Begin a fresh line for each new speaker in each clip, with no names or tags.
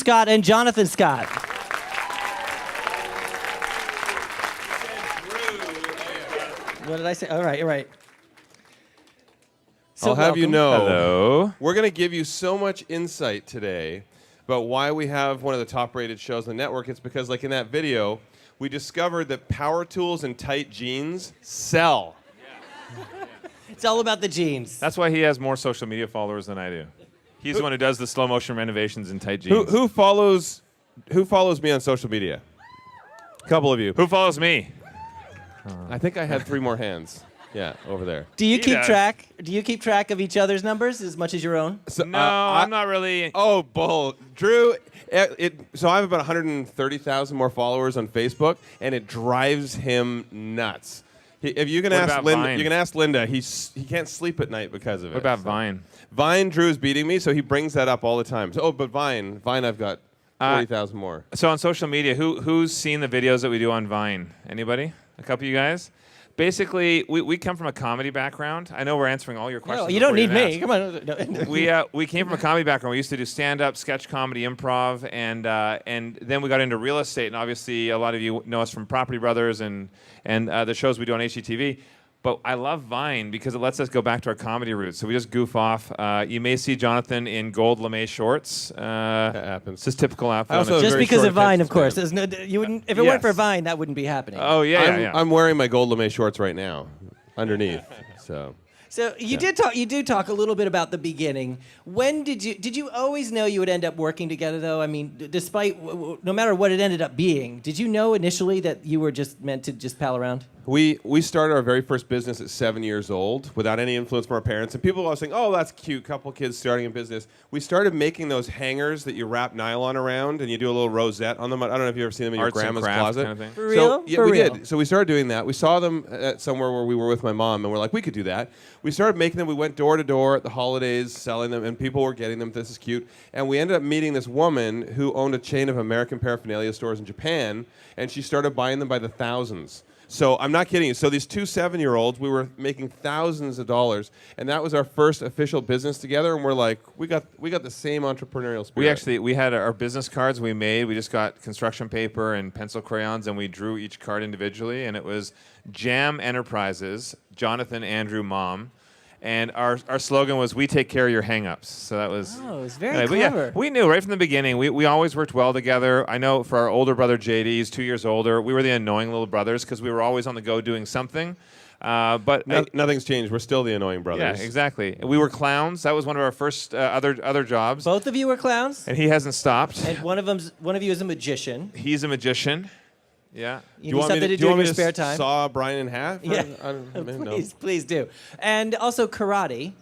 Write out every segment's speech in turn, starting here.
Scott and Jonathan Scott. What did I say? All right. So
I'll have you know,
Hello.
we're going to give you so much insight today about why we have one of the top-rated shows on the network. It's because, like in that video, we discovered that power tools and tight jeans sell.
It's all about the jeans.
That's why he has more social media followers than I do. He's the one who does the slow motion renovations in tight jeans.
Who follows me on social media? A couple of you.
Who follows me?
I think I had 3 more hands. Yeah, over there.
Do you
He
keep
does.
track? Do you keep track of each other's numbers as much as your own?
So,
No, I'm not really.
Oh, bull. Drew, so I have about 130,000 more followers on Facebook, and it drives him nuts. If you can
What
ask
about
Linda,
Vine?
you can ask Linda. He can't sleep at night because of it.
What about
So-
Vine?
Vine, Drew's beating me, so he brings that up all the time. So, but Vine, I've got 40,000 more.
So on social media, who's seen the videos that we do on Vine? Anybody? A couple of you guys? Basically, we come from a comedy background. I know we're answering all your questions.
No, you don't
before
need
even
me.
ask.
Come on.
We came from a comedy background. We used to do stand-up, sketch comedy, improv, and then we got into real estate. And obviously, a lot of you know us from Property Brothers and the shows we do on HGTV. But I love Vine because it lets us go back to our comedy roots. So we just goof off. You may see Jonathan in gold lame shorts.
That happens.
It's just typical outfit.
I
on
also
a-
have
Just
very
because
short
of Vine, of
attention
course.
span.
There's no, you wouldn't. If it weren't for
Yes.
Vine, that wouldn't be happening.
Oh yeah.
I'm wearing my gold lame shorts right now, underneath. So.
So you did talk a little bit about the beginning. When did you always know you would end up working together though? I mean, despite no matter what it ended up being, did you know initially that you were just meant to just pal around?
We started our very first business at 7 years old without any influence from our parents. And people were always saying, oh, that's cute, couple kids starting a business. We started making those hangers that you wrap nylon around and you do a little rosette on them. I don't know if you've ever seen them in
Arts
your
and
grandma's
crafts
closet.
kind of thing.
For real?
So, yeah,
For
we
real?
did. So we started doing that. We saw them at somewhere where we were with my mom, and we're like, we could do that. We started making them. We went door to door at the holidays selling them, and people were getting them. This is cute. And we ended up meeting this woman who owned a chain of American paraphernalia stores in Japan, and she started buying them by the thousands. So I'm not kidding you. So these 2 7-year-olds, we were making thousands of dollars, and that was our first official business together. And we're like, we got the same entrepreneurial spirit.
We had our business cards we made. We just got construction paper and pencil crayons, and we drew each card individually. And it was Jam Enterprises, Jonathan, Andrew, Mom. And our slogan was, we take care of your hang-ups. So that was...
Oh, it's very
but yeah,
clever.
we knew right from the beginning. We always worked well together. I know for our older brother, JD, he's 2 years older. We were the annoying little brothers because we were always on the go doing something.
Nothing's changed. We're still the annoying brothers.
Yeah, exactly. We were clowns. That was one of our first other jobs.
Both of you were clowns,
And he hasn't stopped.
and one of you is a magician.
He's a magician. Yeah.
You need something to do in your spare time.
Saw Brian in half?
Yeah,
I don't know.
please do. And also karate.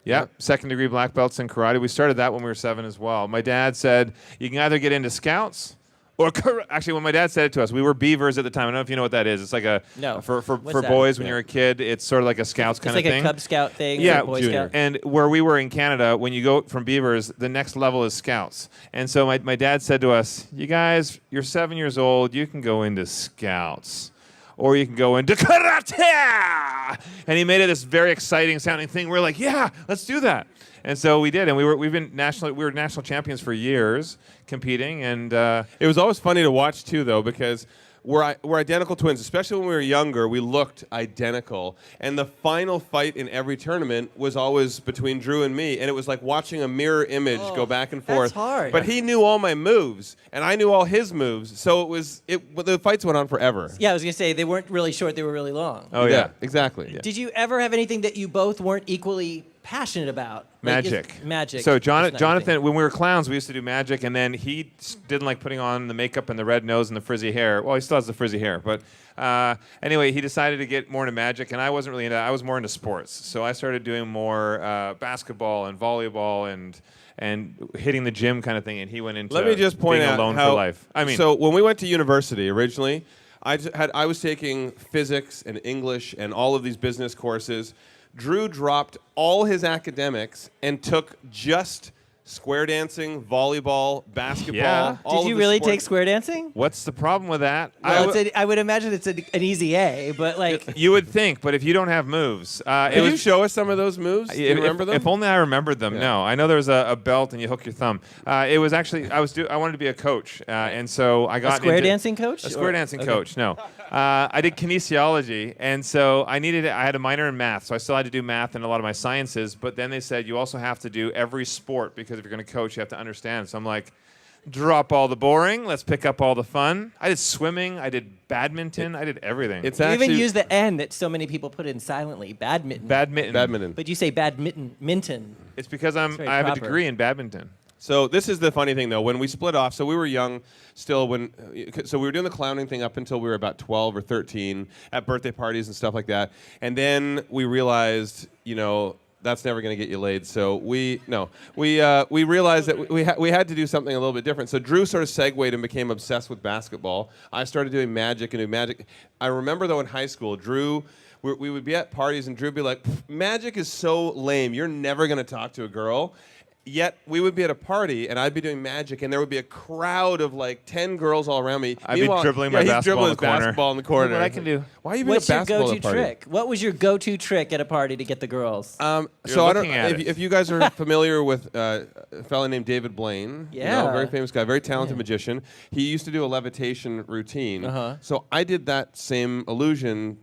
Yeah, second-degree black belts in karate. We started that when we were 7 as well. My dad said, you can either get into scouts or actually, when my dad said it to us, we were beavers at the time. I don't know if you know what that is. It's like
No.
for
What's that?
boys when
Yeah.
you're a kid, it's sort of like a scouts kind
It's like
of thing.
a Cub Scout thing.
Yeah,
or a Boy
junior.
Scout.
And where we were in Canada, when you go from beavers, the next level is scouts. And so my dad said to us, you guys, you're 7 years old, you can go into scouts. Or you can go into karate! And he made it this very exciting sounding thing. We're like, yeah, let's do that. And so we did, and we were national champions for years competing, and
It was always funny to watch too, though, because we're identical twins. Especially when we were younger, we looked identical. And the final fight in every tournament was always between Drew and me, and it was like watching a mirror image go back and forth.
that's hard.
But he knew all my moves, and I knew all his moves. So the fights went on forever.
Yeah, I was gonna say they weren't really short; they were really long.
oh yeah.
exactly. Yeah.
Did you ever have anything that you both weren't equally passionate about?
Magic.
Magic.
So
is not your
Jonathan,
thing.
when we were clowns, we used to do magic, and then he didn't like putting on the makeup and the red nose and the frizzy hair. Well, he still has the frizzy hair, but anyway, he decided to get more into magic, and I wasn't really into that. I was more into sports. So I started doing more basketball and volleyball and hitting the gym kind of thing, and he went into
Let me just point
being
out
alone
how,
for life. I mean,
so when we went to university originally, I was taking physics and English and all of these business courses. Drew dropped all his academics and took just square dancing, volleyball, basketball.
Yeah.
all
Did
of
you
the
really
sports.
take square dancing?
What's the problem with that?
Well, I would imagine it's an easy A, but like,
You would think, but if you don't have moves,
Can you show us some of those moves? Do you remember them?
If only I remembered them.
Yeah.
No, I know there was a belt and you hook your thumb. It was actually I wanted to be a coach, and so I got
square
into
dancing coach?
A square dancing
Okay.
coach. No, I did kinesiology, and so I had a minor in math, so I still had to do math and a lot of my sciences. But then they said you also have to do every sport because if you're going to coach, you have to understand. So I'm like, drop all the boring. Let's pick up all the fun. I did swimming. I did badminton. I did everything.
It's
you
actually
even use the N that so many people put in silently. Badminton.
badminton.
But you say minton.
It's because I
very
have a
proper.
degree in badminton.
So this is the funny thing, though. When we split off, so we were young still so we were doing the clowning thing up until we were about 12 or 13 at birthday parties and stuff like that. And then we realized, that's never going to get you laid. So we realized that we had to do something a little bit different. So Drew sort of segued and became obsessed with basketball. I started doing magic and doing magic. I remember, though, in high school, Drew, we would be at parties and Drew would be like, magic is so lame. You're never going to talk to a girl. Yet we would be at a party and I'd be doing magic and there would be a crowd of like 10 girls all around me.
I'd be
Meanwhile,
dribbling my
he's
basketball
dribbling
in
his
the corner.
basketball in the corner.
Look what I can do.
Why are you being
What's
a
your
basketball
go-to
at a party?
trick? What was your go-to trick at a party to get the girls?
So I don't.
looking at it.
If you guys are familiar with a fellow named David Blaine,
Yeah.
very famous guy, very talented magician. He used to do a levitation routine.
Uh-huh.
So I did that same illusion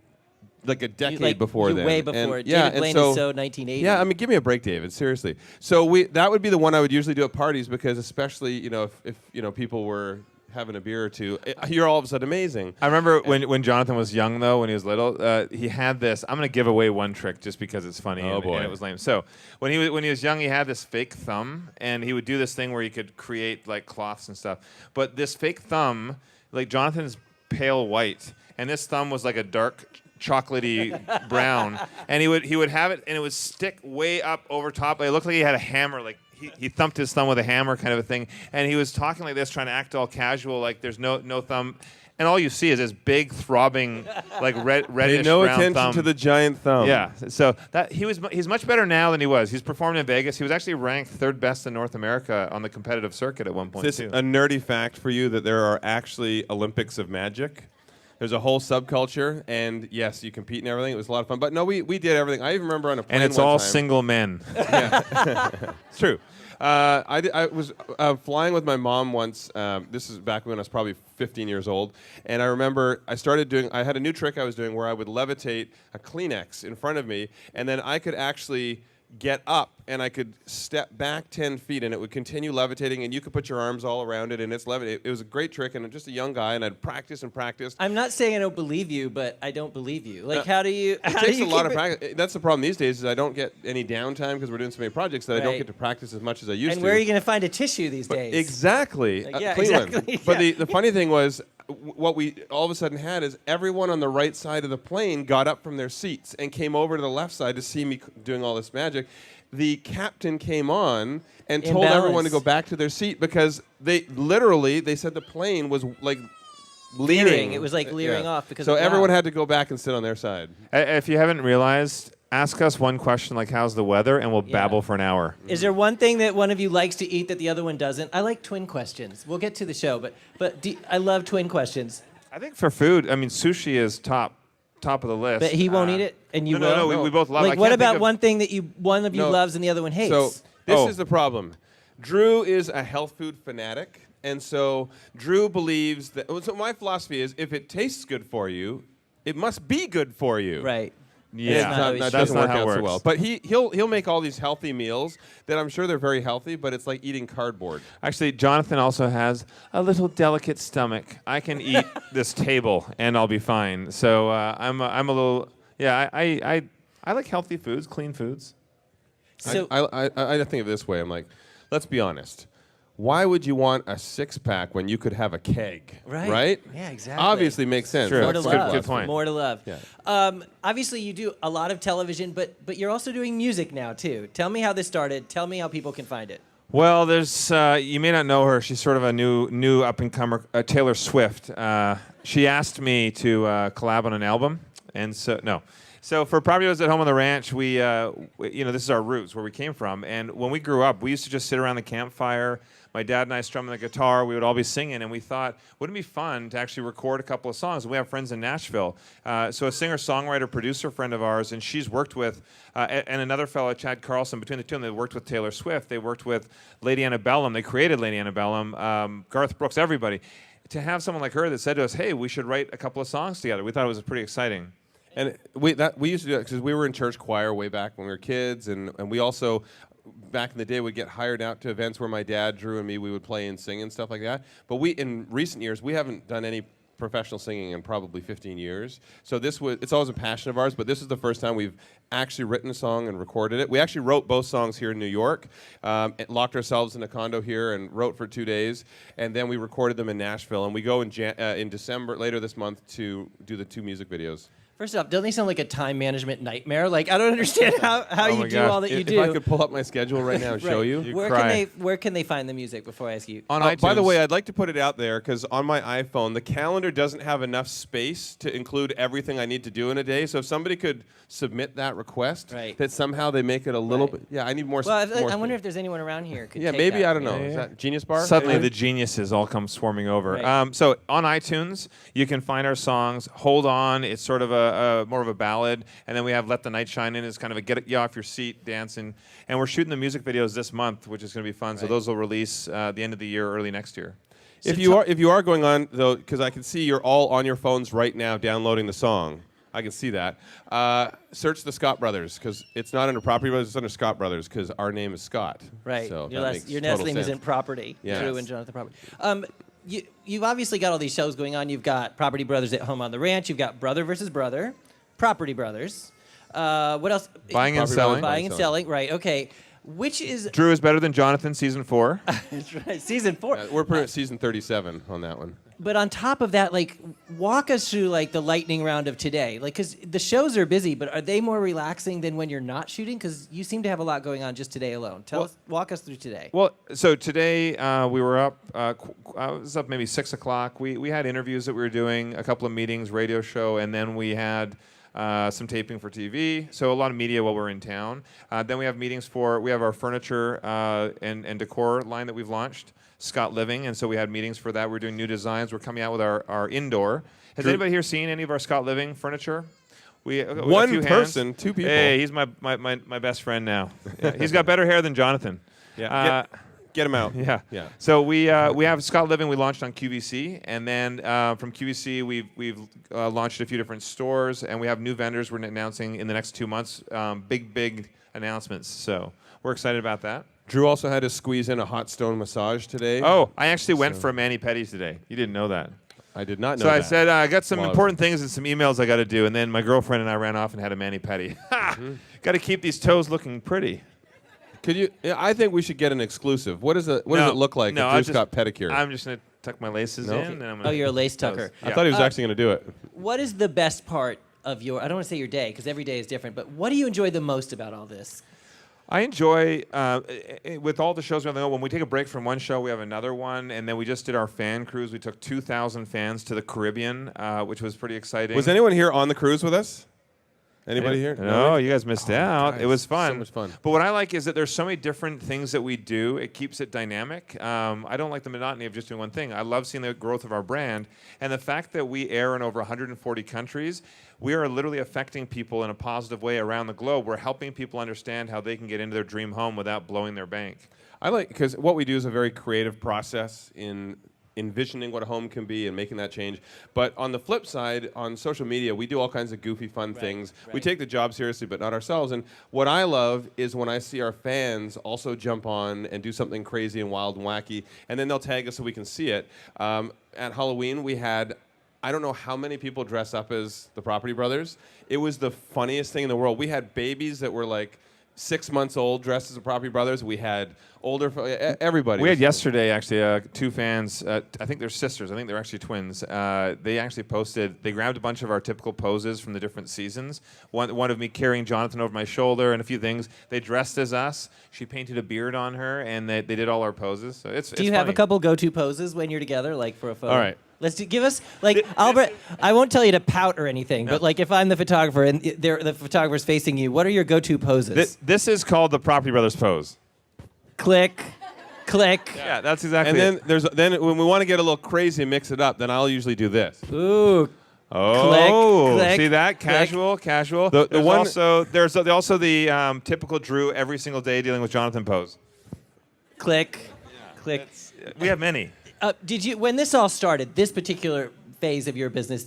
like a decade before
you
then.
way before.
And,
David
and
Blaine
so,
is so 1980.
Yeah, I mean, give me a break, David. Seriously. So that would be the one I would usually do at parties because, especially, if people were having a beer or two, you're all of a sudden amazing.
I remember when Jonathan was young, though, when he was little, he had this. I'm going to give away one trick just because it's funny
Oh, boy.
and it was lame. So when he was young, he had this fake thumb, and he would do this thing where he could create like cloths and stuff. But this fake thumb, like Jonathan's pale white, and this thumb was like a dark chocolatey brown, and he would have it, and it would stick way up over top. It looked like he had a hammer, like he thumped his thumb with a hammer, kind of a thing. And he was talking like this, trying to act all casual, like there's no thumb. And all you see is this big throbbing, like reddish
Pay no
brown
attention
thumb.
to the giant thumb.
Yeah, so he's much better now than he was. He's performed in Vegas. He was actually ranked third best in North America on the competitive circuit at one point
Is this
too.
a nerdy fact for you that there are actually Olympics of magic? There's a whole subculture, and yes, you compete and everything. It was a lot of fun. But no, we did everything. I even remember on a plane
And it's
one
all
time.
single men.
It's true. I was flying with my mom once. This is back when I was probably 15 years old. And I remember I had a new trick I was doing where I would levitate a Kleenex in front of me, and then I could actually get up and I could step back 10 feet and it would continue levitating and you could put your arms all around it and it's levitating. It was a great trick and I'm just a young guy and I'd practice and practice.
I'm not saying I don't believe you, but I don't believe you. Like, how do you?
It takes a lot of practice. That's the problem these days is I don't get any downtime because we're doing so many projects that I don't
Right.
get to practice as much as I used to.
And where are you going to find a tissue these days?
Exactly.
Like, yeah,
Cleveland.
exactly,
But
yeah.
the funny thing was, what we all of a sudden had is everyone on the right side of the plane got up from their seats and came over to the left side to see me doing all this magic. The captain came on and told everyone to go back to their seat because they said the plane was like leering.
It was like leering off because
So
of
everyone
wow.
had to go back and sit on their side.
If you haven't realized, ask us one question like, how's the weather? And we'll babble for an hour.
Is there one thing that one of you likes to eat that the other one doesn't? I like twin questions. We'll get to the show, but I love twin questions.
I think for food, I mean, sushi is top of the list.
But he won't eat it, and you
no,
will.
we both love it. I
Like, what
can't think
about
of-
one thing that one of you
No.
loves and the other one hates?
So this
Oh.
is the problem. Drew is a health food fanatic, and so Drew believes that. So my philosophy is, if it tastes good for you, it must be good for you.
right.
Yeah,
That's not how it
that
should
doesn't
not
work
how it
out so
works.
well. But he'll make all these healthy meals that I'm sure they're very healthy, but it's like eating cardboard.
Actually, Jonathan also has a little delicate stomach. I can eat this table and I'll be fine. So I'm a little. Yeah, I like healthy foods, clean foods.
So
I think of it this way. I'm like, let's be honest. Why would you want a six-pack when you could have a keg?
Right. Yeah, exactly.
Obviously makes sense.
True.
more to
That's
That's
good-
love.
good point.
More to love.
Yeah.
Obviously, you do a lot of television, but you're also doing music now too. Tell me how this started. Tell me how people can find it.
Well, there's you may not know her. She's sort of a new up and comer, Taylor Swift. She asked me to collab on an album, and so no. So for property owners at home on the ranch, this is our roots, where we came from. And when we grew up, we used to just sit around the campfire. My dad and I strumming the guitar. We would all be singing, and we thought, wouldn't it be fun to actually record a couple of songs? We have friends in Nashville. So a singer, songwriter, producer friend of ours, and she's worked with, and another fellow, Chad Carlson, between the two of them, they worked with Taylor Swift. They worked with Lady Antebellum. They created Lady Antebellum, Garth Brooks, everybody. To have someone like her that said to us, hey, we should write a couple of songs together, we thought it was pretty exciting.
And we used to do that because we were in church choir way back when we were kids, and we also, back in the day, would get hired out to events where my dad, Drew, and me, we would play and sing and stuff like that. But in recent years, we haven't done any professional singing in probably 15 years. So it's always a passion of ours, but this is the first time we've actually written a song and recorded it. We actually wrote both songs here in New York, locked ourselves in a condo here and wrote for 2 days, and then we recorded them in Nashville. And we go in December, later this month, to do the 2 music videos.
First off, doesn't he sound like a time management nightmare? Like, I don't understand how you do all that you do.
If I could pull up my schedule right now and show you.
Where can they find the music before I ask you?
On iTunes.
By the way, I'd like to put it out there because on my iPhone, the calendar doesn't have enough space to include everything I need to do in a day. So if somebody could submit that request, that somehow they make it a little bit. Yeah, I need more.
Well, I wonder if there's anyone around here who could take
maybe
that.
I don't know. Is that Genius Bar?
Suddenly the geniuses all come swarming over.
Right.
So on iTunes, you can find our songs. Hold On, it's sort of a more of a ballad, and then we have Let the Night Shine In, it's kind of a get you off your seat dancing, and we're shooting the music videos this month, which is going to be fun. So those will release the end of the year, early next year.
If you are going on though, because I can see you're all on your phones right now downloading the song. I can see that. Search the Scott Brothers, because it's not under Property Brothers, it's under Scott Brothers, because our name is Scott.
Right.
So
Your
that makes
last
total
name
sense.
isn't Property.
Yes.
Drew and Jonathan Property. You've obviously got all these shows going on. You've got Property Brothers at Home on the Ranch. You've got Brother versus Brother, Property Brothers. What else?
Buying and selling.
Buying and selling. Right. Okay. Which is
Drew is better than Jonathan, season 4.
That's right. Season 4.
We're pretty at season 37 on that one.
But on top of that, like, walk us through like the lightning round of today. Like, because the shows are busy, but are they more relaxing than when you're not shooting? Because you seem to have a lot going on just today alone. Walk us through today.
Well, so today we were up. I was up maybe 6 o'clock. We had interviews that we were doing, a couple of meetings, radio show, and then we had some taping for TV. So a lot of media while we're in town. Then we have meetings we have our furniture and decor line that we've launched, Scott Living, and so we had meetings for that. We're doing new designs. We're coming out with our indoor. Has anybody here seen any of our Scott Living furniture?
One person, 2 people.
Hey, he's my best friend now. Yeah, he's got better hair than Jonathan.
Yeah. Get him out.
Yeah. So we have Scott Living. We launched on QVC, and then from QVC we've launched a few different stores, and we have new vendors we're announcing in the next 2 months. Big announcements. So we're excited about that.
Drew also had to squeeze in a hot stone massage today.
Oh, I actually went for a mani-pedi today. You didn't know that.
I did not know
that.
So
I said, I got some important things and some emails I got to do, and then my girlfriend and I ran off and had a mani-pedi. Got to keep these toes looking pretty.
Could you? I think we should get an exclusive. What does it look like if Drew's got pedicure?
I'm just going to tuck my laces in. And I'm gonna
you're a lace tucker.
I thought he was actually going to do it.
What is the best part of I don't want to say your day, because every day is different, but what do you enjoy the most about all this?
I enjoy, with all the shows we have, when we take a break from one show, we have another one, and then we just did our fan cruise. We took 2,000 fans to the Caribbean, which was pretty exciting.
Was anyone here on the cruise with us? Anybody here?
No, you guys missed out.
Guys,
it was fun.
So much fun.
But what I like is that there's so many different things that we do. It keeps it dynamic. I don't like the monotony of just doing one thing. I love seeing the growth of our brand. And the fact that we air in over 140 countries, we are literally affecting people in a positive way around the globe. We're helping people understand how they can get into their dream home without blowing their bank.
I like, because what we do is a very creative process in envisioning what a home can be and making that change. But on the flip side, on social media, we do all kinds of goofy, fun things. Right. We take the job seriously, but not ourselves. And what I love is when I see our fans also jump on and do something crazy and wild and wacky, and then they'll tag us so we can see it. At Halloween, we had, I don't know how many people dress up as the Property Brothers. It was the funniest thing in the world. We had babies that were like 6 months old dressed as the Property Brothers. We had older, everybody.
We had yesterday, actually, 2 fans. I think they're sisters. I think they're actually twins. They actually posted, they grabbed a bunch of our typical poses from the different seasons. One of me carrying Jonathan over my shoulder and a few things. They dressed as us. She painted a beard on her, and they did all our poses. So it's
Do you have a couple go-to poses when you're together, like for a photo?
All right.
Give us like Albert. I won't tell you to pout or anything, but like if I'm the photographer and the photographer's facing you, what are your go-to poses?
This is called the Property Brothers pose.
Click, click.
Yeah, that's exactly.
And
it.
then when we want to get a little crazy and mix it up, then I'll usually do this.
Ooh.
Oh,
click,
see that?
click.
Casual. There's also the typical Drew every single day dealing with Jonathan pose.
Click, click.
We have many.
Did you, when this all started, this particular phase of your business,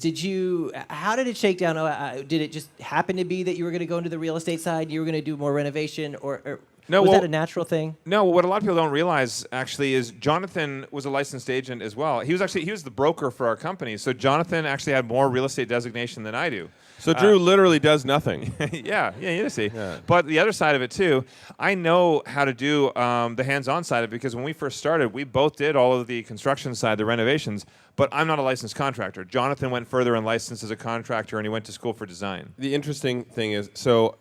how did it shake down? Did it just happen to be that you were going to go into the real estate side, you were going to do more renovation, or
No,
was
well,
that a natural thing?
No, what a lot of people don't realize actually is Jonathan was a licensed agent as well. He was the broker for our company. So Jonathan actually had more real estate designation than I do.
So Drew literally does nothing.
yeah, you see.
Yeah.
But the other side of it too, I know how to do the hands-on side of it because when we first started, we both did all of the construction side, the renovations. But I'm not a licensed contractor. Jonathan went further and licensed as a contractor, and he went to school for design.
The interesting thing is, so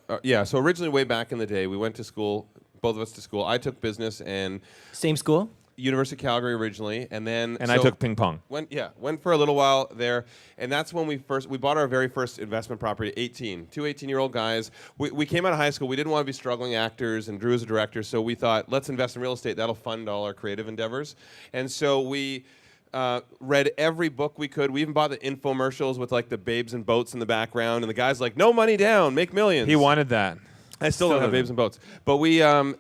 originally way back in the day, we went to school, both of us to school. I took business and
Same school?
University of Calgary originally, and then
And I took ping pong.
Went for a little while there, and that's when we bought our very first investment property. 2 18-year-old guys. We came out of high school. We didn't want to be struggling actors, and Drew was a director, so we thought, let's invest in real estate. That'll fund all our creative endeavors. And so we read every book we could. We even bought the infomercials with like the babes and boats in the background, and the guy's like, "No money down, make millions."
He wanted that.
I still don't have babes and boats. But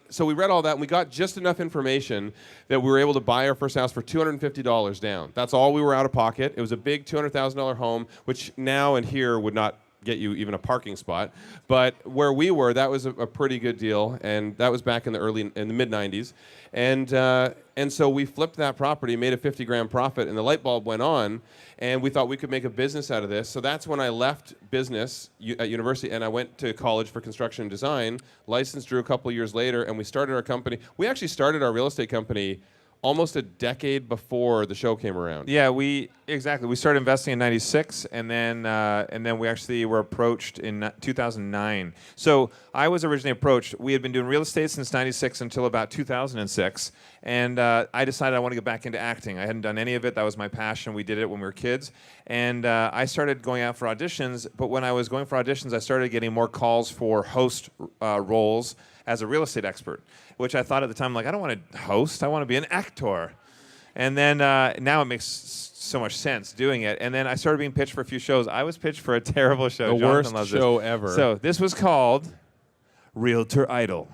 so we read all that, and we got just enough information that we were able to buy our first house for $250 down. That's all we were out of pocket. It was a big $200,000 home, which now and here would not get you even a parking spot. But where we were, that was a pretty good deal, and that was back in the mid 90s. And so we flipped that property, made a 50 grand profit, and the light bulb went on, and we thought we could make a business out of this. So that's when I left business at university, and I went to college for construction and design, licensed Drew a couple years later, and we started our company. We actually started our real estate company almost a decade before the show came around.
Yeah, we started investing in '96, and then we actually were approached in 2009. So I was originally approached. We had been doing real estate since '96 until about 2006, and I decided I want to get back into acting. I hadn't done any of it. That was my passion. We did it when we were kids, and I started going out for auditions. But when I was going for auditions, I started getting more calls for host roles as a real estate expert, which I thought at the time, like, I don't want to host, I want to be an actor. And then now it makes so much sense doing it. And then I started being pitched for a few shows. I was pitched for a terrible show.
The
Jonathan
worst
loves
show
this.
ever.
So this was called Realtor Idol.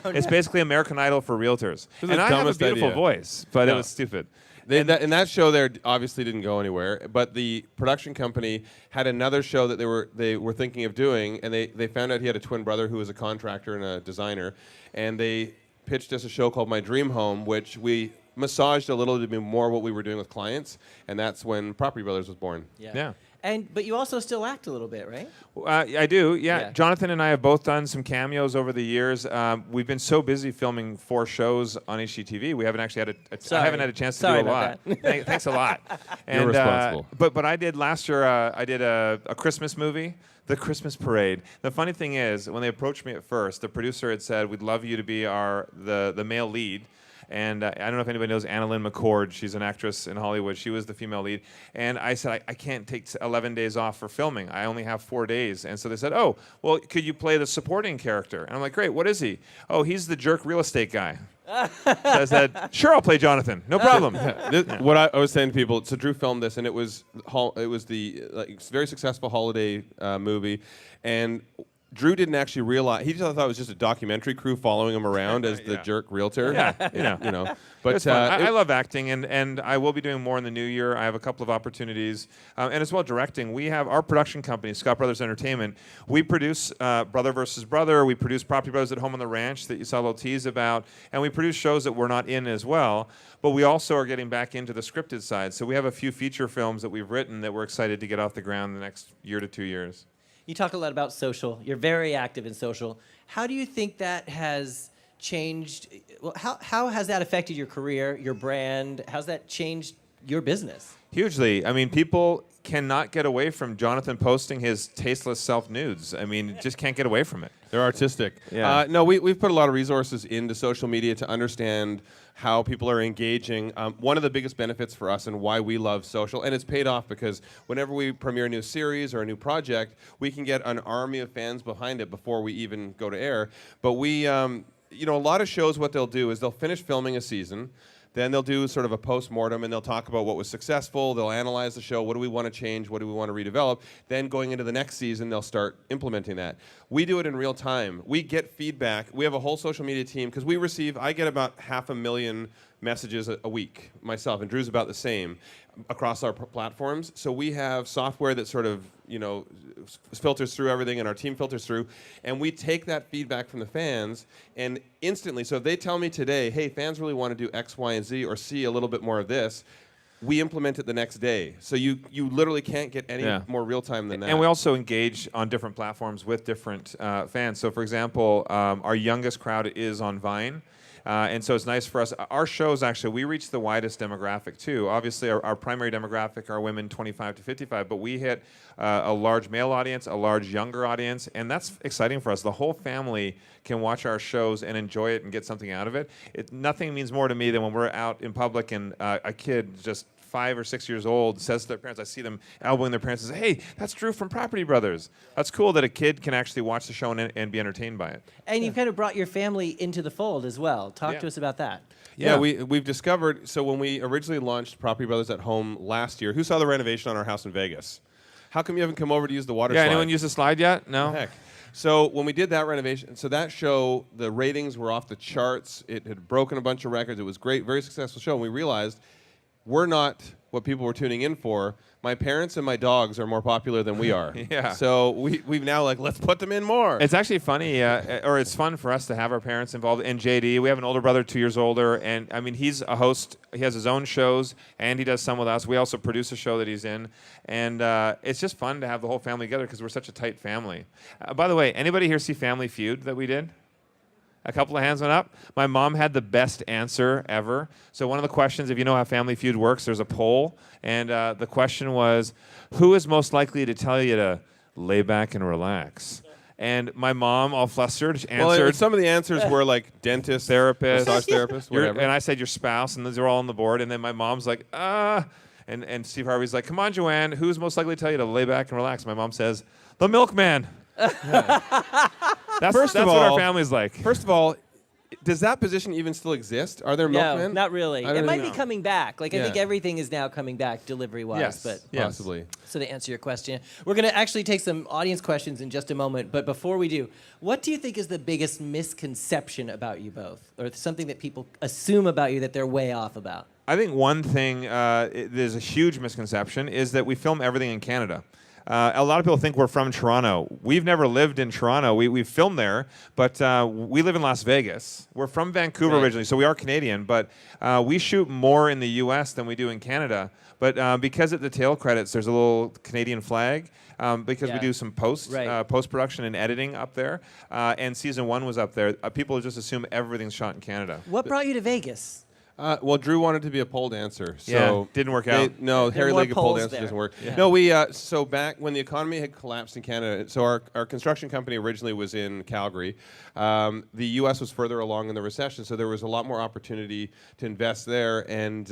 It's basically American Idol for realtors.
This is
And
the
I have a
dumbest
beautiful
idea.
voice, but it
No.
was stupid.
And that show there obviously didn't go anywhere. But the production company had another show that they were thinking of doing, and they found out he had a twin brother who was a contractor and a designer, and they pitched us a show called My Dream Home, which we massaged a little to be more what we were doing with clients, and that's when Property Brothers was born.
Yeah.
But you also still act a little bit, right?
I do, yeah.
Yeah.
Jonathan and I have both done some cameos over the years. We've been so busy filming 4 shows on HGTV, we haven't actually had I haven't had a chance to
Sorry
do a
about
lot. Thanks a lot.
You're responsible.
But I did last year. I did a Christmas movie, The Christmas Parade. The funny thing is, when they approached me at first, the producer had said, "We'd love you to be the male lead." And I don't know if anybody knows Annalyn McCord. She's an actress in Hollywood. She was the female lead. And I said, I can't take 11 days off for filming. I only have 4 days. And so they said, "Oh, well, could you play the supporting character?" And I'm like, "Great, what is he?" "Oh, he's the jerk real estate guy." So I said, "Sure, I'll play Jonathan. No problem."
What I was saying to people, so Drew filmed this, and it was the very successful holiday movie, and Drew didn't actually realize. He just thought it was just a documentary crew following him around as the jerk realtor.
Yeah,
you know. But
It's fun. I love acting, and I will be doing more in the new year. I have a couple of opportunities, and as well directing. We have our production company, Scott Brothers Entertainment. We produce Brother versus Brother. We produce Property Brothers at Home on the Ranch that you saw a little tease about, and we produce shows that we're not in as well. But we also are getting back into the scripted side. So we have a few feature films that we've written that we're excited to get off the ground in the next year to 2 years.
You talk a lot about social. You're very active in social. How do you think that has changed? Well, how has that affected your career, your brand? How's that changed your business.
Hugely. I mean, people cannot get away from Jonathan posting his tasteless self-nudes. I mean, just can't get away from it.
They're artistic.
Yeah.
No, we've put a lot of resources into social media to understand how people are engaging. One of the biggest benefits for us and why we love social, and it's paid off because whenever we premiere a new series or a new project, we can get an army of fans behind it before we even go to air. But we, a lot of shows, what they'll do is they'll finish filming a season. Then they'll do sort of a post-mortem, and they'll talk about what was successful. They'll analyze the show. What do we want to change? What do we want to redevelop? Then going into the next season, they'll start implementing that. We do it in real time. We get feedback. We have a whole social media team because I get about 500,000 messages a week myself, and Drew's about the same across our platforms. So we have software that sort of, filters through everything, and our team filters through, and we take that feedback from the fans and instantly, so if they tell me today, hey, fans really want to do X, Y, and Z or see a little bit more of this, we implement it the next day. So you literally can't get any more real time than that.
And we also engage on different platforms with different fans. So for example, our youngest crowd is on Vine. And so it's nice for us. Our shows, actually, we reach the widest demographic, too. Obviously, our primary demographic are women 25 to 55, but we hit a large male audience, a large younger audience, and that's exciting for us. The whole family can watch our shows and enjoy it and get something out of it. Nothing means more to me than when we're out in public and a kid just 5 or 6 years old says to their parents, I see them elbowing their parents and say, hey, that's Drew from Property Brothers. That's cool that a kid can actually watch the show and be entertained by it.
And you've kind of brought your family into the fold as well. Talk to us about that.
Yeah, we've discovered, so when we originally launched Property Brothers at Home last year, who saw the renovation on our house in Vegas? How come you haven't come over to use the water slide?
Yeah, anyone use the slide yet? No?
Heck. So when we did that renovation, so that show, the ratings were off the charts. It had broken a bunch of records. It was great, very successful show. And we realized we're not what people were tuning in for. My parents and my dogs are more popular than we are.
Yeah.
So we've now let's put them in more.
It's actually funny, or it's fun for us to have our parents involved. And JD, we have an older brother, 2 years older, and I mean, he's a host. He has his own shows, and he does some with us. We also produce a show that he's in, and it's just fun to have the whole family together because we're such a tight family. By the way, anybody here see Family Feud that we did? A couple of hands went up. My mom had the best answer ever. So one of the questions, if you know how Family Feud works, there's a poll. And the question was, who is most likely to tell you to lay back and relax? And my mom, all flustered, answered.
Well, some of the answers were like dentist,
therapist,
massage therapist, whatever.
And I said your spouse, and those are all on the board. And then my mom's like, And Steve Harvey's like, come on, Joanne, who's most likely to tell you to lay back and relax? My mom says, the milkman. That's what our family's like.
First of all, does that position even still exist? Are there milkmen?
No, not really. It might be coming back. I think everything is now coming back delivery-wise.
Yes,
but
possibly.
So to answer your question, we're going to actually take some audience questions in just a moment. But before we do, what do you think is the biggest misconception about you both? Or something that people assume about you that they're way off about?
I think one thing, there's a huge misconception, is that we film everything in Canada. A lot of people think we're from Toronto. We've never lived in Toronto. We've filmed there, but we live in Las Vegas. We're from Vancouver originally, so we are Canadian, but we shoot more in the U.S. than we do in Canada. But because at the tail credits, there's a little Canadian flag, because we do some post-production and editing up there, and season 1 was up there. People just assume everything's shot in Canada.
What brought you to Vegas?
Well, Drew wanted to be a pole dancer, so
didn't work out.
Hairy legged pole dancer doesn't work.
Yeah.
No, so back when the economy had collapsed in Canada, so our construction company originally was in Calgary. The U.S. was further along in the recession, so there was a lot more opportunity to invest there, and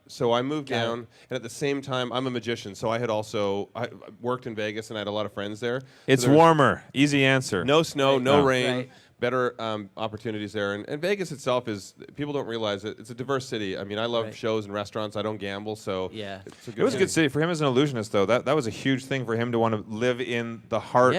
so I moved down. And at the same time, I'm a magician, so I worked in Vegas, and I had a lot of friends there.
It's warmer. Easy answer.
No snow, no rain.
Right.
Better opportunities there. And Vegas itself people don't realize it. It's a diverse city. I mean, I love shows and restaurants. I don't gamble, so it's a good
It was a
city.
good city. For him as an illusionist, though, that was a huge thing for him to want to live in the heart.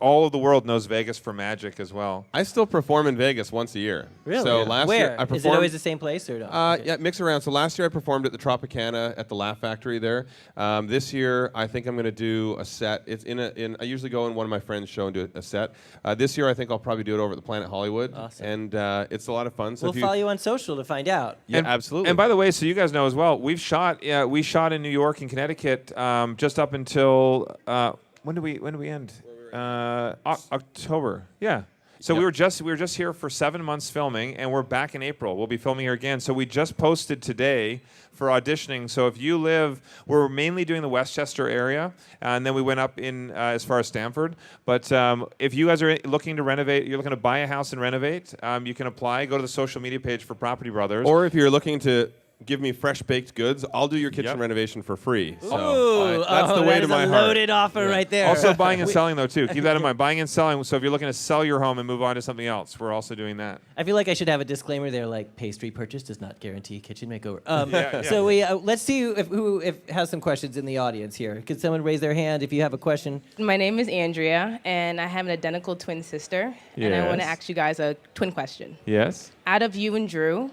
All of the world knows Vegas for magic as well.
I still perform in Vegas once a year.
Really?
So last
Where?
year I performed.
Is it always the same place or no?
Yeah, mix around. So last year I performed at the Tropicana at the Laugh Factory there. This year I think I'm going to do a set. It's I usually go in one of my friends' show and do a set. This year I think I'll probably do it over at the Planet Hollywood.
Awesome.
And it's a lot of fun. So
we'll follow you on social to find out.
Yeah, absolutely.
And by the way, so you guys know as well, we shot in New York and Connecticut just up until when do we end? October. Yeah. So we were just here for 7 months filming, and we're back in April. We'll be filming here again. So we just posted today for auditioning. So if you live, we're mainly doing the Westchester area, and then we went up in as far as Stamford. But if you guys are looking to renovate, you're looking to buy a house and renovate, you can apply. Go to the social media page for Property Brothers.
Or if you're looking to give me fresh baked goods, I'll do your kitchen renovation for free. So that's the way to my
heart.
heart.
Loaded offer right there.
Also buying and selling, though, too. Keep that in mind. Buying and selling. So if you're looking to sell your home and move on to something else, we're also doing that.
I feel like I should have a disclaimer there, like pastry purchase does not guarantee kitchen makeover.
Yeah.
So let's see who has some questions in the audience here. Could someone raise their hand if you have a question?
My name is Andrea, and I have an identical twin sister. And I want to ask you guys a twin question.
Yes.
Out of you and Drew,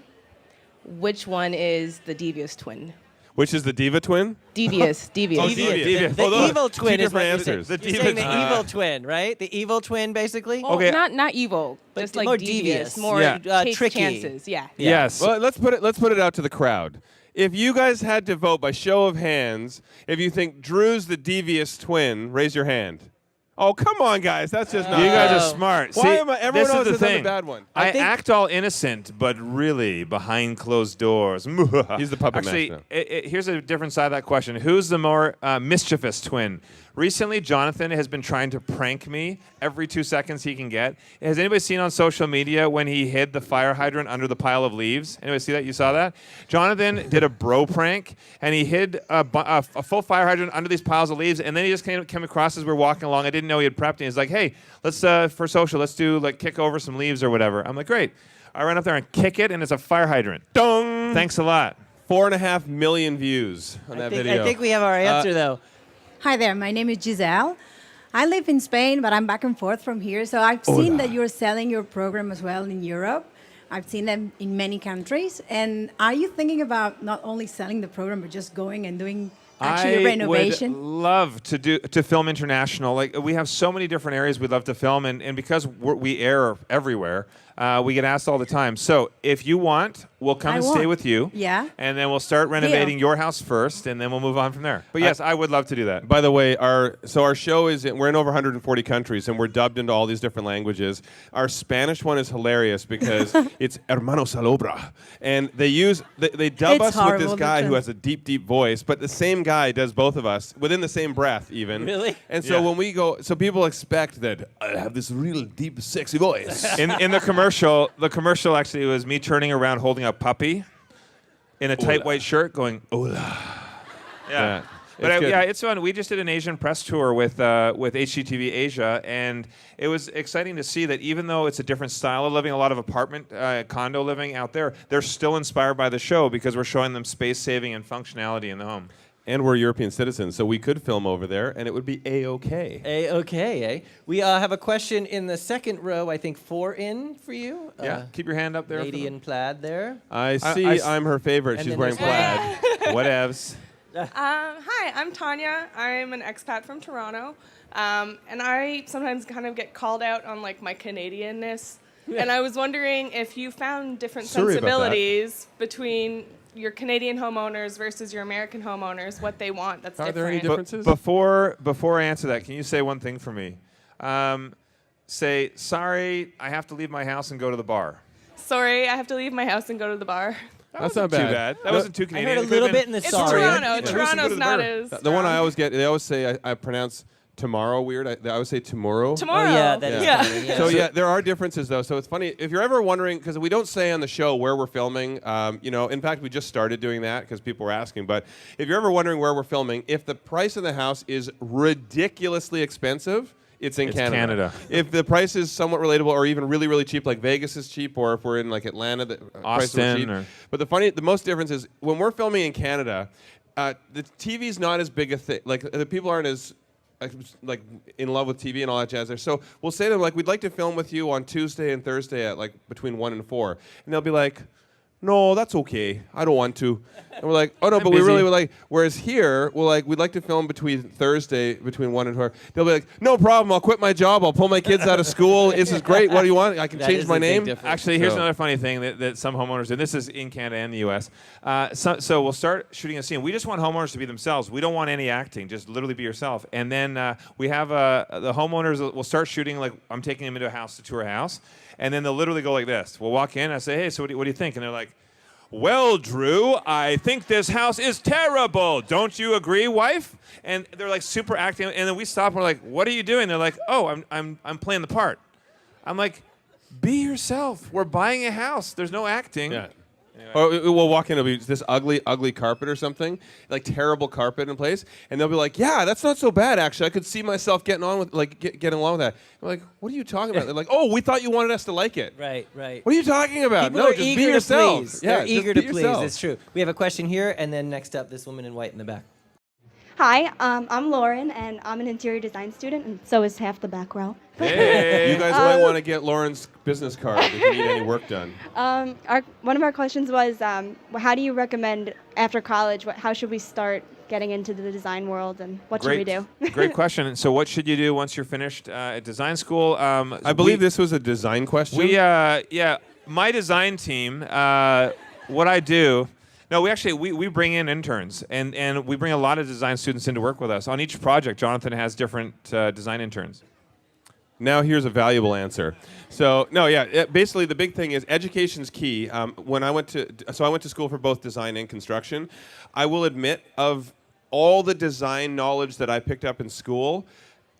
which one is the devious twin?
Which is the diva twin?
Devious.
Oh, devious.
The evil twin
two
is what
different
you're
answers.
saying.
The
You're saying
diva
the evil twin, right? The evil twin, basically?
Well,
Okay.
not evil,
But
just like
more
devious.
devious.
More
Yeah.
takes
Tricky.
chances. Yeah.
Yes.
Well, let's put it out to the crowd. If you guys had to vote by show of hands, if you think Drew's the devious twin, raise your hand. Oh, come on, guys. That's just not
You guys
fair.
are smart.
Why
See,
am I? Everyone
this is
else
the
says I'm
thing.
the bad one.
I
think-
act all innocent, but really behind closed doors.
He's the puppet
Actually,
master.
here's a different side of that question. Who's the more mischievous twin? Recently, Jonathan has been trying to prank me every 2 seconds he can get. Has anybody seen on social media when he hid the fire hydrant under the pile of leaves? Anybody see that? You saw that? Jonathan did a bro prank, and he hid a full fire hydrant under these piles of leaves, and then he just came across as we were walking along. I didn't know he had prepped, and he's like, hey, let's, for social, let's do, like, kick over some leaves or whatever. I'm like, great. I run up there and kick it, and it's a fire hydrant.
Dong!
Thanks a lot.
4.5 million views on that video.
I think we have our answer, though.
Hi there, my name is Giselle. I live in Spain, but I'm back and forth from here. So I've seen that you're selling your program as well in Europe. I've seen them in many countries. And are you thinking about not only selling the program, but just going and doing actually a renovation?
I would love to film international. Like, we have so many different areas we'd love to film, and because we air everywhere, we get asked all the time. So if you want, we'll come and stay with you.
Yeah.
And then we'll start renovating your house first, and then we'll move on from there. But yes, I would love to do that.
By the way, our show we're in over 140 countries, and we're dubbed into all these different languages. Our Spanish one is hilarious because it's Hermano Salobra, and they dub
It's
us with
horrible,
this guy
the
who has a deep, deep voice, but the same guy does both of us within the same breath, even.
Really?
And so
Yeah.
when we go, so people expect that I have this real deep, sexy voice.
In the commercial actually was me turning around holding a puppy in a tight
Hola.
white shirt going, hola.
Yeah.
But
It's good.
it's fun. We just did an Asian press tour with HGTV Asia, and it was exciting to see that even though it's a different style of living, a lot of apartment, condo living out there, they're still inspired by the show because we're showing them space saving and functionality in the home.
And we're European citizens, so we could film over there, and it would be A-OK.
A-okay, eh? We have a question in the second row, I think 4 in for you.
Yeah, keep your hand up there.
Lady in plaid there.
I see.
I
I'm her favorite.
And
She's
then
wearing
there's-
plaid.
Whatevs.
Hi, I'm Tanya. I'm an expat from Toronto, and I sometimes kind of get called out on like my Canadianness. And I was wondering if you found different
Sorry about that.
sensibilities between your Canadian homeowners versus your American homeowners, what they want that's
Are
different.
there any differences?
Before I answer that, can you say one thing for me? Say, sorry, I have to leave my house and go to the bar.
Sorry, I have to leave my house and go to the bar.
That's not
Too
bad.
bad. That wasn't too
I
Canadian.
heard a
It
little
could've
bit in the
It's
sorry.
Toronto.
Yeah.
Toronto's not as
The one I
strong.
always get, they always say I pronounce tomorrow weird. I always say tomorrow.
Tomorrow.
Oh, yeah, that is
Yeah.
funny, yeah.
So yeah, there are differences though. So it's funny if you're ever wondering because we don't say on the show where we're filming. In fact, we just started doing that because people were asking. But if you're ever wondering where we're filming, if the price of the house is ridiculously expensive, it's in
It's
Canada.
Canada.
If the price is somewhat relatable or even really, really cheap, like Vegas is cheap, or if we're in like Atlanta, the prices are
Austin
cheap.
or-
But the most difference is when we're filming in Canada, the TV's not as big a thing. Like the people aren't as like in love with TV and all that jazz there. So we'll say to them like, we'd like to film with you on Tuesday and Thursday at like between 1 and 4, and they'll be like, no, that's okay. I don't want to. And we're like, oh no,
I'm
but we
busy.
really would like. Whereas here, we're like, we'd like to film between Thursday, between 1 and 4. They'll be like, no problem. I'll quit my job. I'll pull my kids out of school. This is great. What do you want? I can
That
change
is
my
a big
name.
difference.
Actually, here's
So-
another funny thing that some homeowners do. This is in Canada and the U.S. So we'll start shooting a scene. We just want homeowners to be themselves. We don't want any acting. Just literally be yourself. And then we have the homeowners will start shooting like I'm taking them into a house to tour a house. And then they'll literally go like this. We'll walk in. I say, hey, so what do you think? And they're like, well, Drew, I think this house is terrible. Don't you agree, wife? And they're like super acting. And then we stop. And we're like, what are you doing? They're like, oh, I'm playing the part. I'm like, be yourself. We're buying a house. There's no acting.
Yeah. Or we'll walk in, it'll be this ugly carpet or something, like terrible carpet in place, and they'll be like, yeah, that's not so bad, actually. I could see myself getting on with, like, getting along with that. I'm like, what are you talking about? They're like, oh, we thought you wanted us to like it.
Right, right.
What are you talking about?
People
No,
are
just
eager
be yourself.
to please.
Yeah,
They're
just
eager
be
to please.
yourself.
It's true. We have a question here, and then next up, this woman in white in the back.
Hi, I'm Lauren, and I'm an interior design student, and so is half the back row.
Hey.
You guys might want to get Lauren's business card if you need any work done.
One of our questions was, how do you recommend after college? How should we start getting into the design world, and what should we do?
Great question. So what should you do once you're finished at design school?
I believe this was a design question.
My design team, what I do, no, we bring in interns, and we bring a lot of design students in to work with us. On each project, Jonathan has different design interns.
Now here's a valuable answer. So basically the big thing is education's key. When I went to school for both design and construction. I will admit, of all the design knowledge that I picked up in school,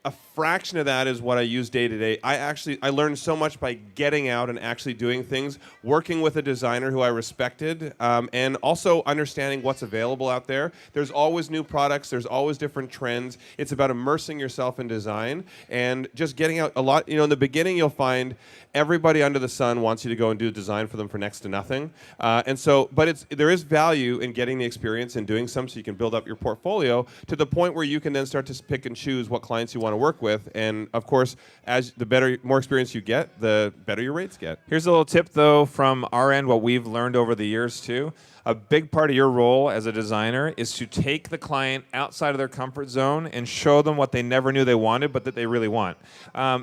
a fraction of that is what I use day to day. I learned so much by getting out and actually doing things, working with a designer who I respected, and also understanding what's available out there. There's always new products. There's always different trends. It's about immersing yourself in design and just getting out a lot. In the beginning, you'll find everybody under the sun wants you to go and do design for them for next to nothing. But there is value in getting the experience and doing some so you can build up your portfolio to the point where you can then start to pick and choose what clients you want to work with. And of course, as the more experience you get, the better your rates get.
Here's a little tip, though, from our end, what we've learned over the years, too. A big part of your role as a designer is to take the client outside of their comfort zone and show them what they never knew they wanted, but that they really want.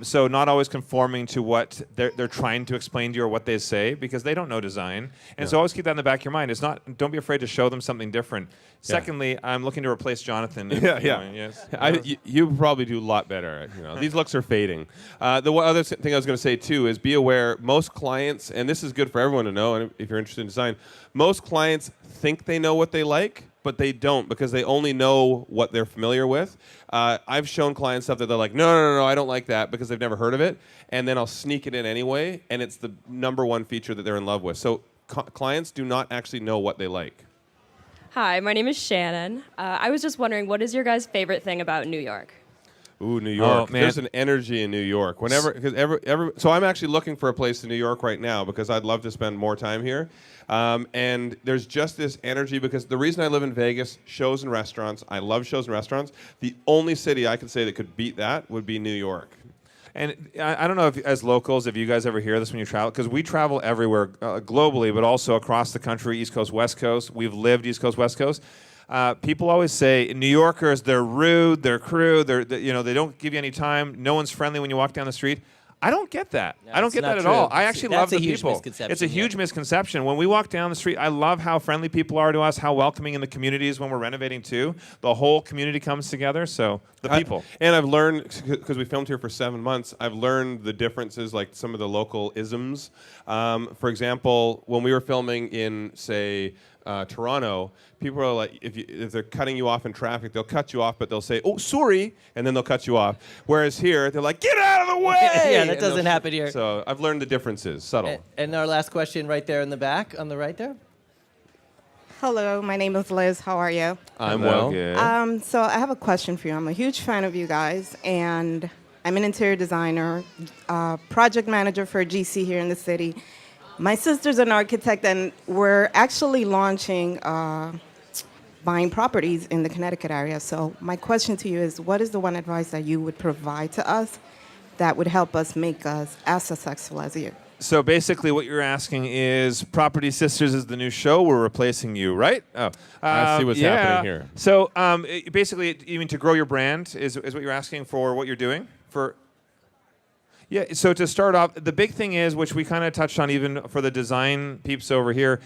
So not always conforming to what they're trying to explain to you or what they say, because they don't know design. And so always keep that in the back of your mind. Don't be afraid to show them something different. Secondly, I'm looking to replace Jonathan.
Yes. You probably do a lot better. These looks are fading. The other thing I was going to say too is be aware. Most clients, and this is good for everyone to know, and if you're interested in design, most clients think they know what they like, but they don't, because they only know what they're familiar with. I've shown clients stuff that they're like, no, I don't like that, because they've never heard of it, and then I'll sneak it in anyway, and it's the number one feature that they're in love with. So clients do not actually know what they like.
Hi, my name is Shannon. I was just wondering, what is your guys' favorite thing about New York?
Ooh, New York.
Oh, man.
There's an energy in New York. So I'm actually looking for a place in New York right now because I'd love to spend more time here. And there's just this energy because the reason I live in Vegas, shows and restaurants. I love shows and restaurants. The only city I could say that could beat that would be New York.
And I don't know if, as locals, if you guys ever hear this when you travel, because we travel everywhere globally, but also across the country, East Coast, West Coast. We've lived East Coast, West Coast. People always say New Yorkers, they're rude, they're crude, they don't give you any time. No one's friendly when you walk down the street. I don't get that.
No,
I don't
it's
get
not
that at
true.
all. I actually love
That's
the
a huge
people.
misconception,
It's a huge misconception. When we walk down the street, I love how friendly people are to us, how welcoming in the communities when we're renovating too. The whole community comes together. So the people.
And I've learned, because we filmed here for 7 months, I've learned the differences, like some of the local isms. For example, when we were filming in, say, Toronto, people are like, if they're cutting you off in traffic, they'll cut you off, but they'll say, "Oh, sorry," and then they'll cut you off. Whereas here, they're like, "Get out of the way!"
Yeah, that
And
doesn't happen here.
So I've learned the differences, subtle.
And our last question right there in the back, on the right there.
Hello, my name is Liz. How are you?
I'm
Hello,
well.
good.
So I have a question for you. I'm a huge fan of you guys, and I'm an interior designer, project manager for a GC here in the city. My sister's an architect, and we're actually launching buying properties in the Connecticut area. So my question to you is, what is the one advice that you would provide to us that would help us make us as successful as you?
So basically, what you're asking is, Property Sisters is the new show. We're replacing you, right? Oh,
I see what's happening here.
So basically, you mean to grow your brand is what you're asking for? What you're doing for? Yeah. So to start off, the big thing is, which we kind of touched on, even for the design peeps over here.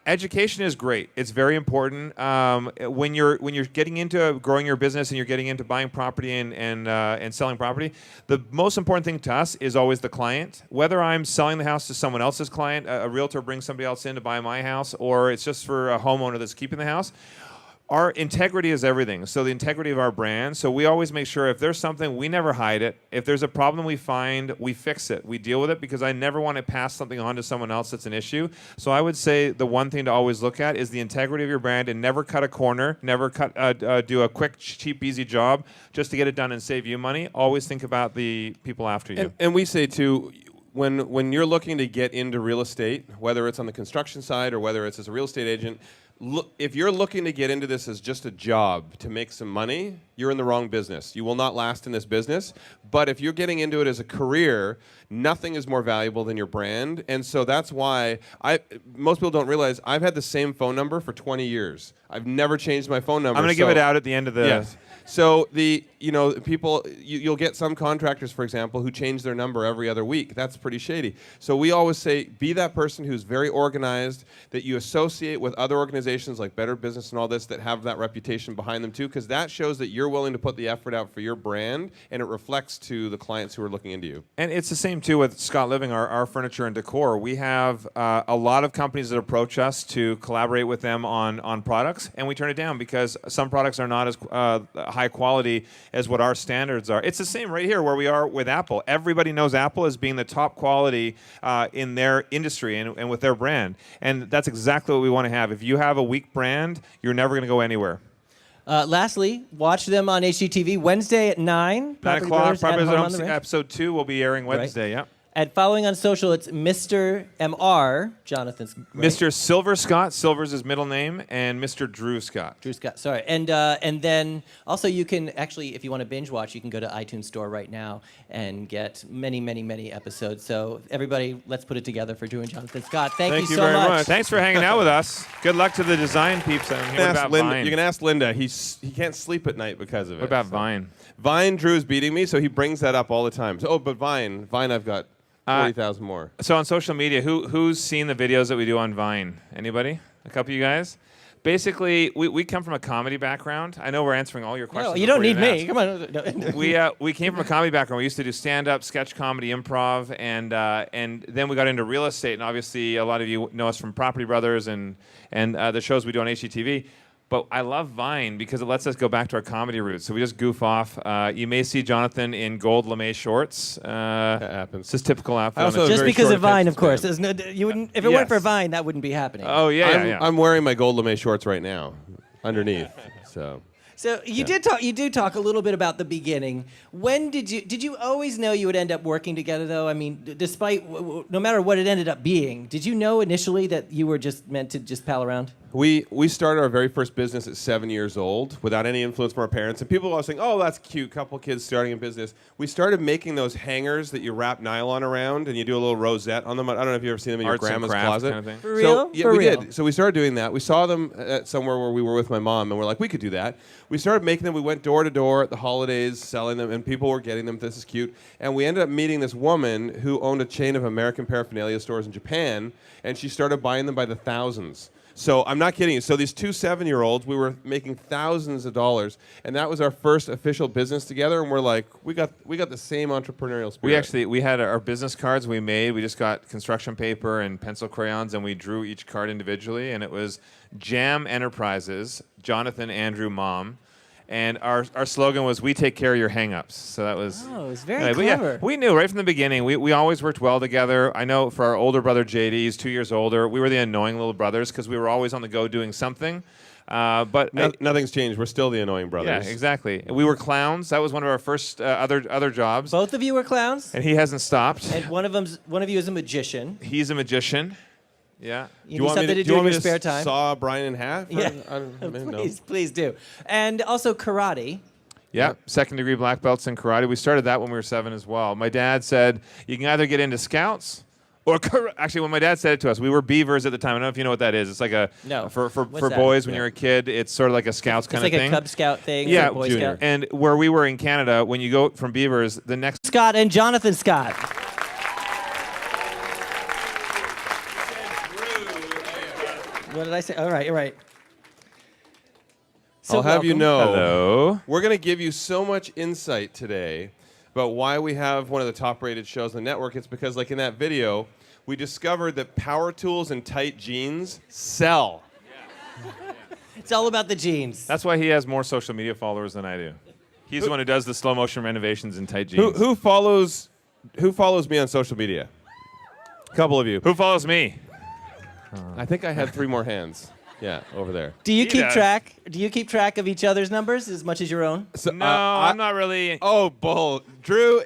Education is great. It's very important. When you're getting into growing your business and you're getting into buying property and selling property, the most important thing to us is always the client. Whether I'm selling the house to someone else's client, a realtor brings somebody else in to buy my house, or it's just for a homeowner that's keeping the house. Our integrity is everything. So the integrity of our brand. So we always make sure if there's something, we never hide it. If there's a problem we find, we fix it. We deal with it, because I never want to pass something on to someone else that's an issue. So I would say the one thing to always look at is the integrity of your brand, and never cut a corner, never do a quick, cheap, easy job just to get it done and save you money. Always think about the people after you.
And we say too, when you're looking to get into real estate, whether it's on the construction side or whether it's as a real estate agent, if you're looking to get into this as just a job to make some money, you're in the wrong business. You will not last in this business. But if you're getting into it as a career, nothing is more valuable than your brand. And so that's why most people don't realize I've had the same phone number for 20 years. I've never changed my phone number.
I'm going to give it out at the end of the...
Yes. So people, you'll get some contractors, for example, who change their number every other week. That's pretty shady. So we always say, be that person who's very organized, that you associate with other organizations like Better Business and all this that have that reputation behind them too, because that shows that you're willing to put the effort out for your brand, and it reflects to the clients who are looking into you.
And it's the same too with Scott Living, our furniture and decor. We have a lot of companies that approach us to collaborate with them on products, and we turn it down because some products are not as high quality as what our standards are. It's the same right here where we are with Apple. Everybody knows Apple as being the top quality in their industry and with their brand. And that's exactly what we want to have. If you have a weak brand, you're never going to go anywhere.
Lastly, watch them on HGTV Wednesday at 9.
9 o'clock.
Property Brothers at Home on the Range.
Episode 2 will be airing Wednesday, yeah.
And following on social, it's Mr. MR, Jonathan's. Right?
Mr. Silver Scott. Silver's his middle name, and Mr. Drew Scott.
Drew Scott, sorry. And then also you can actually, if you want to binge watch, you can go to iTunes Store right now and get many, many, many episodes. So everybody, let's put it together for Drew and Jonathan Scott. Thank you so
very
much.
Thanks for hanging out with us. Good luck to the design peeps. What about Vine?
You can ask Linda. He can't sleep at night because of it.
What about Vine?
Vine, Drew's beating me, so he brings that up all the time. So, but Vine, I've got 40,000 more.
So on social media, who's seen the videos that we do on Vine? Anybody? A couple of you guys? Basically, we come from a comedy background. I know we're answering all your questions.
No, you don't need me. Come on.
We came from a comedy background. We used to do stand-up, sketch comedy, improv, and then we got into real estate. And obviously, a lot of you know us from Property Brothers and the shows we do on HGTV. But I love Vine because it lets us go back to our comedy roots. So we just goof off. You may see Jonathan in gold lame shorts.
That happens.
It's his typical outfit.
Just because of Vine, of course. You wouldn't, if it weren't for Vine, that wouldn't be happening.
Oh, yeah.
I'm wearing my gold lame shorts right now underneath.
So you do talk a little bit about the beginning. When did you always know you would end up working together though? I mean, despite no matter what it ended up being, did you know initially that you were just meant to just pal around?
We started our very first business at 7 years old without any influence from our parents. And people were saying, oh, that's cute, couple kids starting a business. We started making those hangers that you wrap nylon around and you do a little rosette on them. I don't know if you've ever seen them in your grandma's closet.
Kind of thing.
For real?
Yeah, we did. So we started doing that. We saw them at somewhere where we were with my mom, and we're like, we could do that. We started making them. We went door to door at the holidays selling them, and people were getting them. This is cute. And we ended up meeting this woman who owned a chain of American paraphernalia stores in Japan, and she started buying them by the thousands. So I'm not kidding you. So these two 7-year-olds, we were making thousands of dollars, and that was our first official business together. And we're like, we got the same entrepreneurial spirit.
We had our business cards we made. We just got construction paper and pencil crayons, and we drew each card individually. And it was Jam Enterprises, Jonathan, Andrew, Mom. And our slogan was, we take care of your hang-ups. So that was...
Oh, it was very clever.
Yeah, we knew right from the beginning. We always worked well together. I know for our older brother, JD, he's 2 years older, we were the annoying little brothers because we were always on the go doing something. But
nothing's changed. We're still the annoying brothers.
Yeah, exactly. We were clowns. That was one of our first other jobs.
Both of you were clowns?
And he hasn't stopped.
And one of you is a magician.
He's a magician. Yeah.
Do you want me to do in your spare time?
Saw Brian in half?
Yeah. Please do. And also karate.
Yeah, second-degree black belts in karate. We started that when we were 7 as well. My dad said, you can either get into scouts Actually, when my dad said it to us, we were beavers at the time. I don't know if you know what that is. It's like a
No.
for
What's that?
boys when you're a kid. It's sort of like a Scouts kind
It's
of
like
thing.
a Cub Scout thing.
Yeah,
or a Boy
Junior.
Scout.
And where we were in Canada, when you go from beavers, the next
Scott and Jonathan Scott. What did I say? All right, you're right. So
I'll have you
welcome.
know,
hello.
we're going to give you so much insight today about why we have one of the top-rated shows on the network. It's because, like in that video, we discovered that power tools and tight jeans sell.
It's all about the jeans.
That's why he has more social media followers than I do. He's the one who does the slow motion renovations in tight jeans.
Who follows me on social media? A couple of you.
Who follows me?
I think I had 3 more hands. Yeah, over there.
Do you
He
keep
does.
track? Do you keep track of each other's numbers as much as your own?
So,
No, I'm not really.
Oh, bull. Drew,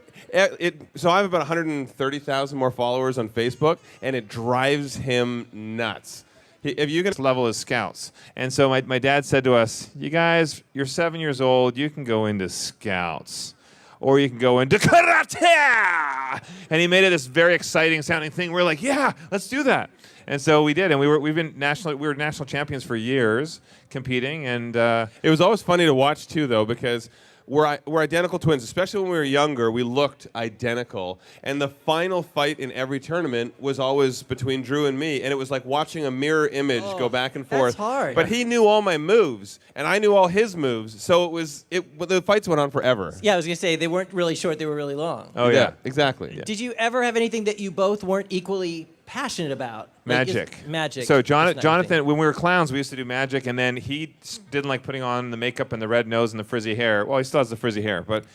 so I have about 130,000 more followers on Facebook, and it drives him nuts. If you can,
Next level is Scouts. And so my dad said to us, you guys, you're 7 years old, you can go into Scouts. Or you can go into karate! And he made it this very exciting sounding thing. We're like, yeah, let's do that. And so we did, and we were national champions for years competing, and
it was always funny to watch too, though, because we're identical twins. Especially when we were younger, we looked identical. And the final fight in every tournament was always between Drew and me, and it was like watching a mirror image go back and forth.
that's hard.
But he knew all my moves, and I knew all his moves, so the fights went on forever.
Yeah, I was gonna say they weren't really short; they were really long.
oh yeah.
Exactly.
Did you ever have anything that you both weren't equally passionate about? Like,
Magic.
Magic.
So
is not your
Jonathan,
thing.
when we were clowns, we used to do magic, and then he didn't like putting on the makeup and the red nose and the frizzy hair. Well, he still has the frizzy hair, but